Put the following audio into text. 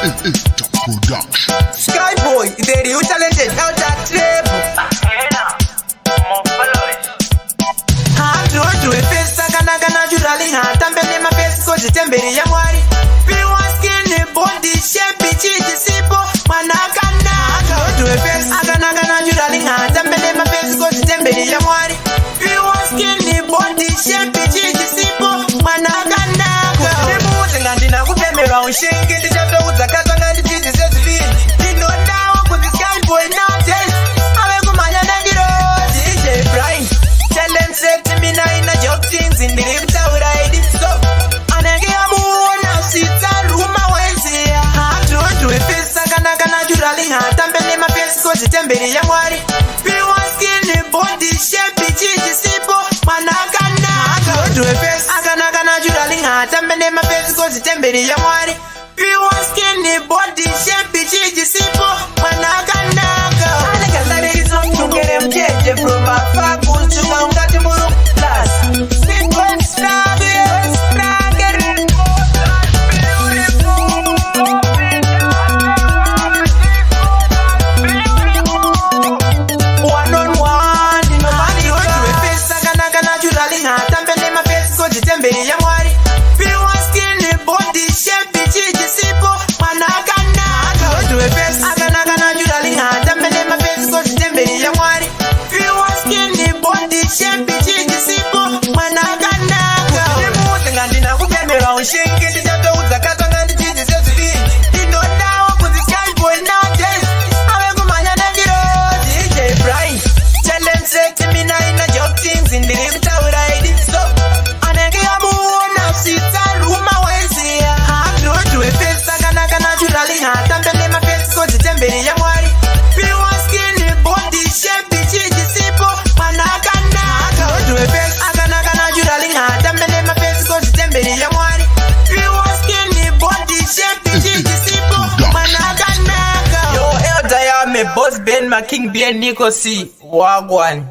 Production. Skyboy, the real talented out that treble. Hatu efesa kana naturally hatambele mapesi kozi tembele ya mwari. Piwa skin body shape chiji sipo manakana. Hatu efesa kana naturally hatambele mapesi kozi tembele ya mwari. Piwa skin body shape chiji sipo manakana. Kuzimuze ngandina kutemera unshingi ndichato uzakata ngandi chiji sezivini. Nino dawa kuzi Skyboy nowadays. Awe kumanya nangiro DJ Brian. Tell them say to me now in a job things in the lips out I did so. And I get a moon now sit a room I went here. Hatu efesa kana naturally hatambele mapesi kozi tembele ya mwari. Piwa skin body shape chiji sipo manakana. Hatu efesa kana naturally hatambele mapesi kozi tembele ya mwari. Piwa skin body shape chiji sipo manakana. Anekazale izo mchungere mjeje from afar kunchunga ungati muru plus. Single star, get it. One on one, no money. Hatu efesa kana naturally hatambele mapesi kozi tembele ya mwari. Piwa skin body shape chiji sipo manakana. Hatu efesa kana naturally hatambele mapesi kozi tembele ya mwari. Piwa skin body shape chiji sipo manakana. Kuzimuze ngandina kutemera unshingi ndichato uzakata ngandi chiji sezivini. Nino dawa kuzi Skyboy nowadays. Awe kumanya nangiro DJ Brian. Tell them say to me now in a job things in the lips out I did so. And I get a moon now sit a room I went here. Hatu efesa kana naturally hatambele mapesi kozi tembele ya mwari. Piwa skin body shape chiji sipo manakana. Hatu efesa kana naturally hatambele mapesi kozi tembele ya mwari. Piwa skin body shape chiji sipo manakana. Yo elder ya me boss Ben ma king bien Nico C Wagwan.